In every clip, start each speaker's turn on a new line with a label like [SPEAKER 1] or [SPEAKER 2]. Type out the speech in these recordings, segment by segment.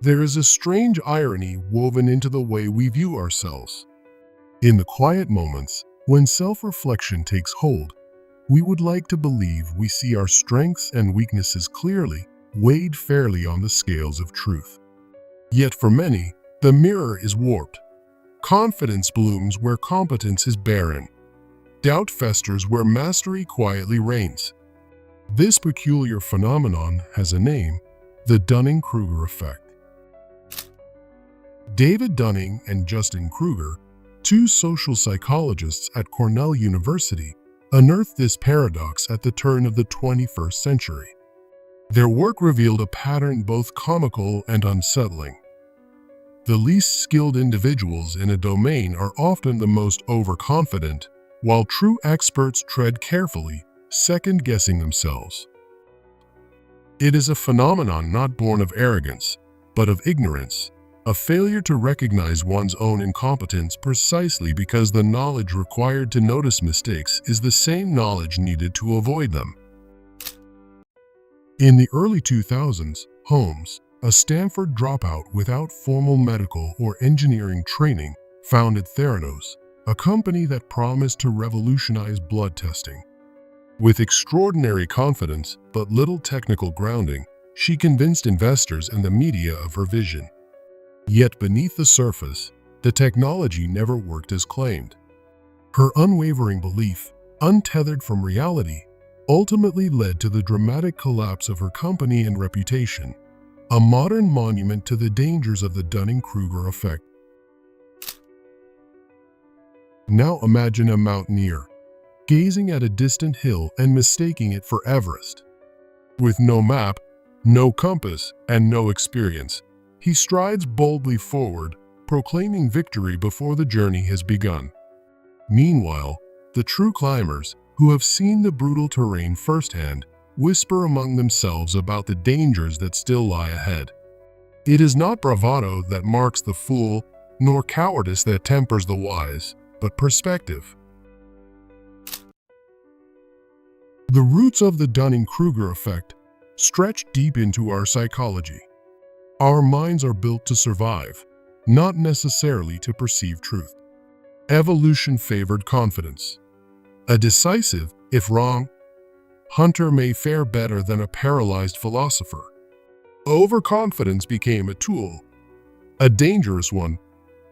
[SPEAKER 1] There is a strange irony woven into the way we view ourselves. In the quiet moments, when self-reflection takes hold, we would like to believe we see our strengths and weaknesses clearly, weighed fairly on the scales of truth. Yet for many, the mirror is warped. Confidence blooms where competence is barren. Doubt festers where mastery quietly reigns. This peculiar phenomenon has a name: the Dunning-Kruger Effect. David Dunning and Justin Kruger, two social psychologists at Cornell University, unearthed this paradox at the turn of the 21st century. Their work revealed a pattern both comical and unsettling. The least skilled individuals in a domain are often the most overconfident, while true experts tread carefully, second-guessing themselves. It is a phenomenon not born of arrogance, but of ignorance, a failure to recognize one's own incompetence precisely because the knowledge required to notice mistakes is the same knowledge needed to avoid them. In the early 2000s, Holmes, a Stanford dropout without formal medical or engineering training, founded Theranos, a company that promised to revolutionize blood testing. With extraordinary confidence but little technical grounding, she convinced investors and the media of her vision. Yet beneath the surface, the technology never worked as claimed. Her unwavering belief, untethered from reality, ultimately led to the dramatic collapse of her company and reputation, a modern monument to the dangers of the Dunning-Kruger effect. Now imagine a mountaineer, gazing at a distant hill and mistaking it for Everest. With no map, no compass, and no experience, he strides boldly forward, proclaiming victory before the journey has begun. Meanwhile, the true climbers, who have seen the brutal terrain firsthand, whisper among themselves about the dangers that still lie ahead. It is not bravado that marks the fool, nor cowardice that tempers the wise, but perspective. The roots of the Dunning-Kruger effect stretch deep into our psychology. Our minds are built to survive, not necessarily to perceive truth. Evolution favored confidence. A decisive, if wrong, hunter may fare better than a paralyzed philosopher. Overconfidence became a tool, a dangerous one,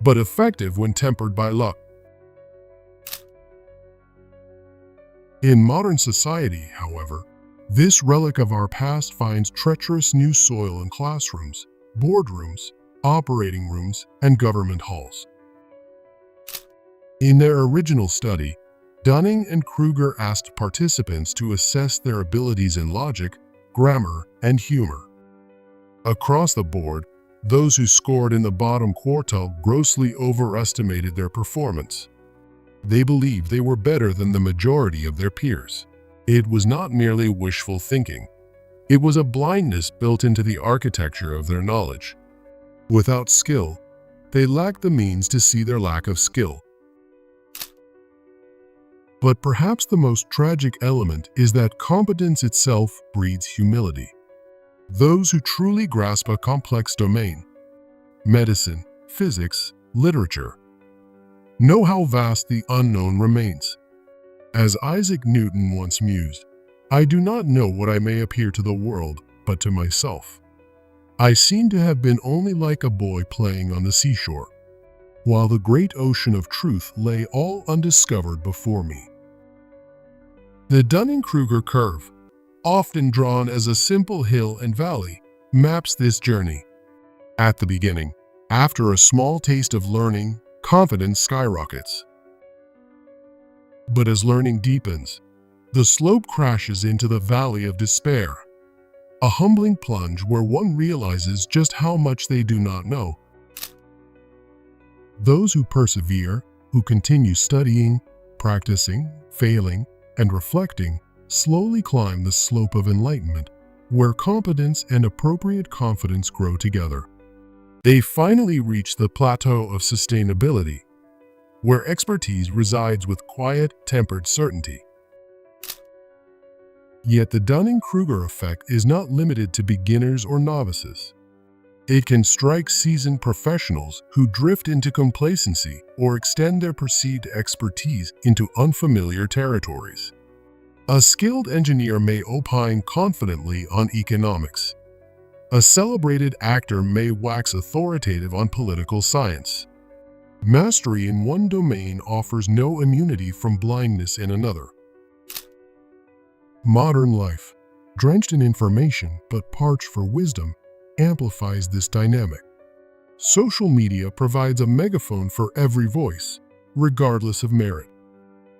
[SPEAKER 1] but effective when tempered by luck. In modern society, however, this relic of our past finds treacherous new soil in classrooms, boardrooms, operating rooms, and government halls. In their original study, Dunning and Kruger asked participants to assess their abilities in logic, grammar, and humor. Across the board, those who scored in the bottom quartile grossly overestimated their performance. They believed they were better than the majority of their peers. It was not merely wishful thinking. It was a blindness built into the architecture of their knowledge. Without skill, they lacked the means to see their lack of skill. But perhaps the most tragic element is that competence itself breeds humility. Those who truly grasp a complex domain, medicine, physics, literature, know how vast the unknown remains. As Isaac Newton once mused, "I do not know what I may appear to the world, but to myself. I seem to have been only like a boy playing on the seashore, while the great ocean of truth lay all undiscovered before me." The Dunning-Kruger curve, often drawn as a simple hill and valley, maps this journey. At the beginning, after a small taste of learning, confidence skyrockets. But as learning deepens, the slope crashes into the valley of despair, a humbling plunge where one realizes just how much they do not know. Those who persevere, who continue studying, practicing, failing, and reflecting, slowly climb the slope of enlightenment, where competence and appropriate confidence grow together. They finally reach the plateau of sustainability, where expertise resides with quiet, tempered certainty. Yet the Dunning-Kruger effect is not limited to beginners or novices. It can strike seasoned professionals who drift into complacency or extend their perceived expertise into unfamiliar territories. A skilled engineer may opine confidently on economics. A celebrated actor may wax authoritative on political science. Mastery in one domain offers no immunity from blindness in another. Modern life, drenched in information but parched for wisdom, amplifies this dynamic. Social media provides a megaphone for every voice, regardless of merit.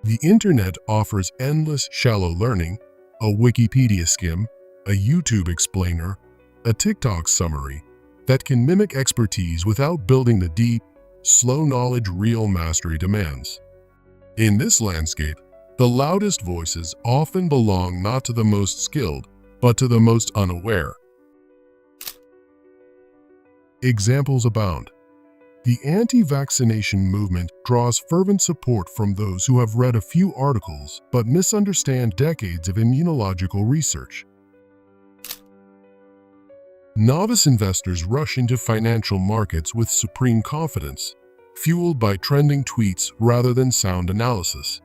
[SPEAKER 1] The internet offers endless shallow learning, a Wikipedia skim, a YouTube explainer, a TikTok summary that can mimic expertise without building the deep, slow knowledge real mastery demands. In this landscape, the loudest voices often belong not to the most skilled, but to the most unaware. Examples abound. The anti-vaccination movement draws fervent support from those who have read a few articles but misunderstand decades of immunological research. Novice investors rush into financial markets with supreme confidence, fueled by trending tweets rather than sound analysis.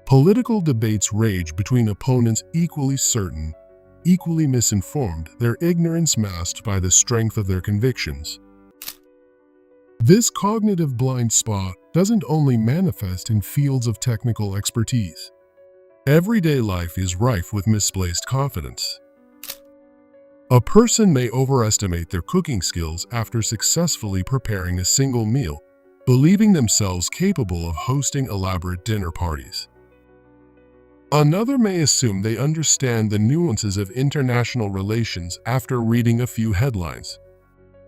[SPEAKER 1] Political debates rage between opponents equally certain, equally misinformed, their ignorance masked by the strength of their convictions. This cognitive blind spot doesn't only manifest in fields of technical expertise. Everyday life is rife with misplaced confidence. A person may overestimate their cooking skills after successfully preparing a single meal, believing themselves capable of hosting elaborate dinner parties. Another may assume they understand the nuances of international relations after reading a few headlines.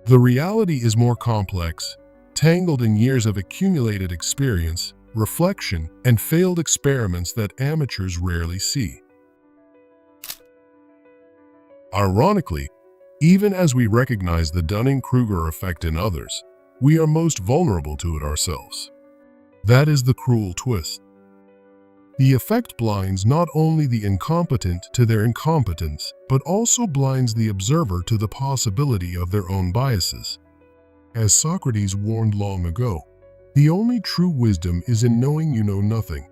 [SPEAKER 1] The reality is more complex, tangled in years of accumulated experience, reflection, and failed experiments that amateurs rarely see. Ironically, even as we recognize the Dunning-Krueger effect in others, we are most vulnerable to it ourselves. That is the cruel twist. The effect blinds not only the incompetent to their incompetence, but also blinds the observer to the possibility of their own biases. As Socrates warned long ago, the only true wisdom is in knowing you know nothing.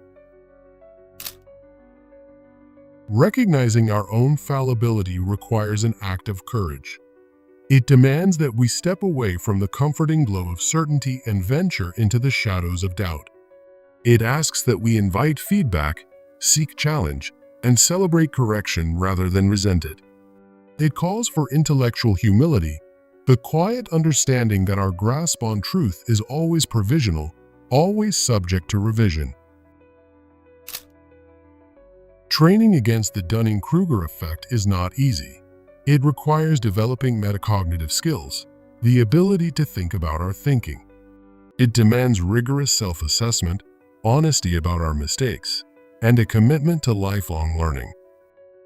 [SPEAKER 1] Recognizing our own fallibility requires an act of courage. It demands that we step away from the comforting glow of certainty and venture into the shadows of doubt. It asks that we invite feedback, seek challenge, and celebrate correction rather than resent it. It calls for intellectual humility, the quiet understanding that our grasp on truth is always provisional, always subject to revision. Training against the Dunning-Krueger effect is not easy. It requires developing metacognitive skills, the ability to think about our thinking. It demands rigorous self-assessment, honesty about our mistakes, and a commitment to lifelong learning.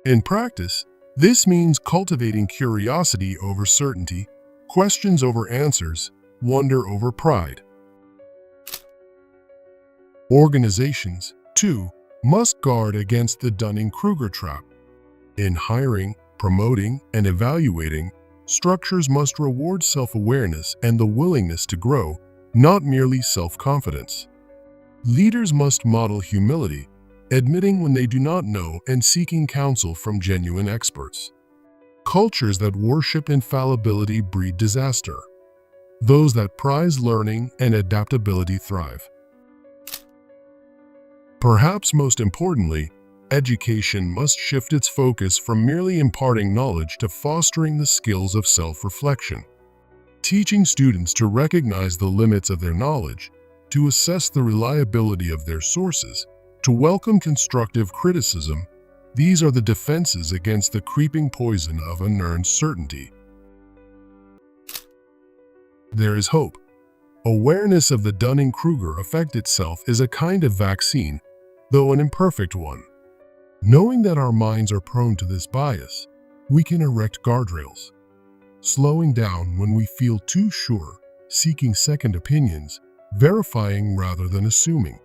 [SPEAKER 1] In practice, this means cultivating curiosity over certainty, questions over answers, wonder over pride. Organizations, too, must guard against the Dunning-Krueger trap. In hiring, promoting, and evaluating, structures must reward self-awareness and the willingness to grow, not merely self-confidence. Leaders must model humility, admitting when they do not know and seeking counsel from genuine experts. Cultures that worship infallibility breed disaster. Those that prize learning and adaptability thrive. Perhaps most importantly, education must shift its focus from merely imparting knowledge to fostering the skills of self-reflection. Teaching students to recognize the limits of their knowledge, to assess the reliability of their sources, to welcome constructive criticism, these are the defenses against the creeping poison of unearned certainty. There is hope. Awareness of the Dunning-Krueger effect itself is a kind of vaccine, though an imperfect one. Knowing that our minds are prone to this bias, we can erect guardrails. Slowing down when we feel too sure, seeking second opinions, verifying rather than assuming.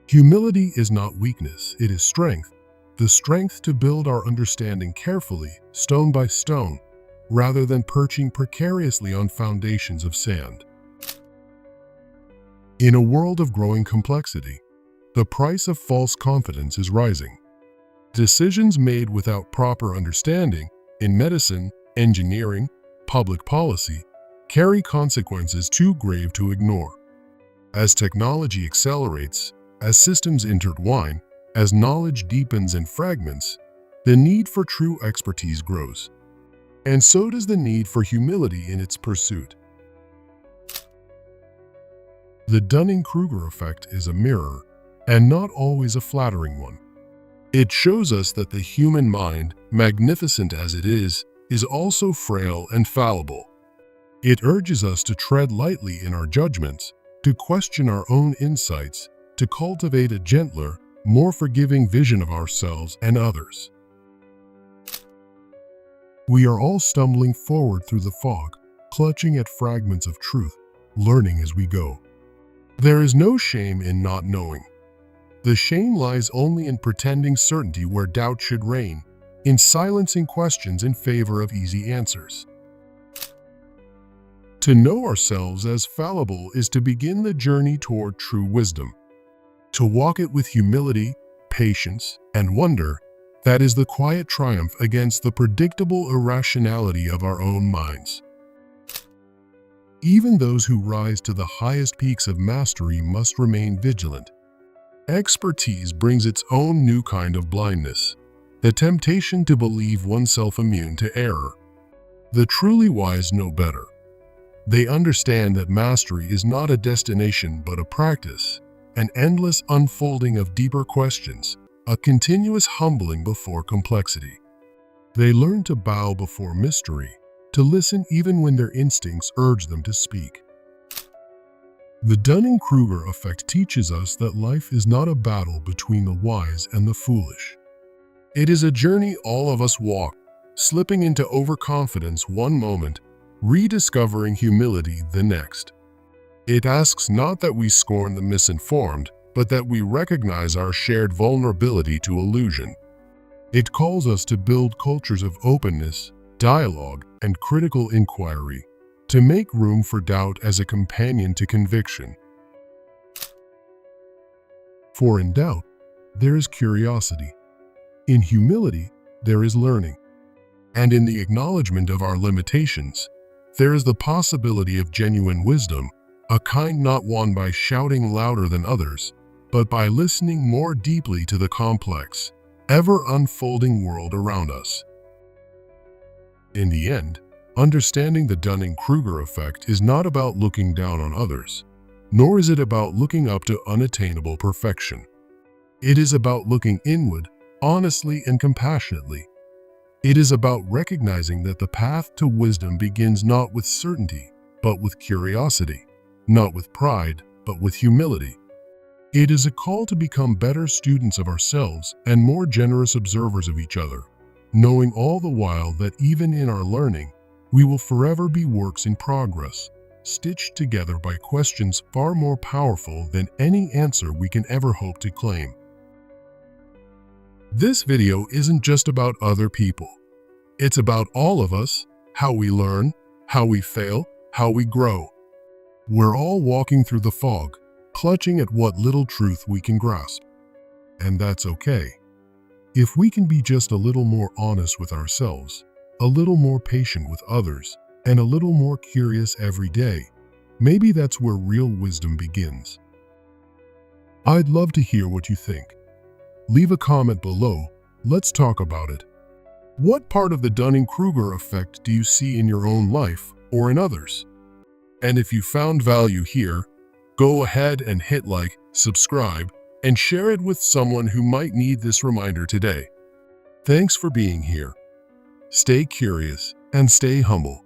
[SPEAKER 1] Humility is not weakness, it is strength, the strength to build our understanding carefully, stone by stone, rather than perching precariously on foundations of sand. In a world of growing complexity, the price of false confidence is rising. Decisions made without proper understanding in medicine, engineering, public policy carry consequences too grave to ignore. As technology accelerates, as systems intertwine, as knowledge deepens and fragments, the need for true expertise grows. And so does the need for humility in its pursuit. The Dunning-Kruger effect is a mirror, and not always a flattering one. It shows us that the human mind, magnificent as it is also frail and fallible. It urges us to tread lightly in our judgments, to question our own insights, to cultivate a gentler, more forgiving vision of ourselves and others. We are all stumbling forward through the fog, clutching at fragments of truth, learning as we go. There is no shame in not knowing. The shame lies only in pretending certainty where doubt should reign, in silencing questions in favor of easy answers. To know ourselves as fallible is to begin the journey toward true wisdom. To walk it with humility, patience, and wonder, that is the quiet triumph against the predictable irrationality of our own minds. Even those who rise to the highest peaks of mastery must remain vigilant. Expertise brings its own new kind of blindness, the temptation to believe oneself immune to error. The truly wise know better. They understand that mastery is not a destination but a practice, an endless unfolding of deeper questions, a continuous humbling before complexity. They learn to bow before mystery, to listen even when their instincts urge them to speak. The Dunning-Kruger effect teaches us that life is not a battle between the wise and the foolish. It is a journey all of us walk, slipping into overconfidence one moment, rediscovering humility the next. It asks not that we scorn the misinformed, but that we recognize our shared vulnerability to illusion. It calls us to build cultures of openness, dialogue, and critical inquiry, to make room for doubt as a companion to conviction. For in doubt, there is curiosity. In humility, there is learning. And in the acknowledgement of our limitations, there is the possibility of genuine wisdom, a kind not won by shouting louder than others, but by listening more deeply to the complex, ever-unfolding world around us. In the end, understanding the Dunning-Kruger effect is not about looking down on others, nor is it about looking up to unattainable perfection. It is about looking inward, honestly and compassionately. It is about recognizing that the path to wisdom begins not with certainty, but with curiosity, not with pride, but with humility. It is a call to become better students of ourselves and more generous observers of each other, knowing all the while that even in our learning, we will forever be works in progress, stitched together by questions far more powerful than any answer we can ever hope to claim. This video isn't just about other people. It's about all of us, how we learn, how we fail, how we grow. We're all walking through the fog, clutching at what little truth we can grasp. And that's okay. If we can be just a little more honest with ourselves, a little more patient with others, and a little more curious every day, maybe that's where real wisdom begins. I'd love to hear what you think. Leave a comment below. Let's talk about it. What part of the Dunning-Kruger effect do you see in your own life or in others? And if you found value here, go ahead and hit like, subscribe, and share it with someone who might need this reminder today. Thanks for being here. Stay curious and stay humble.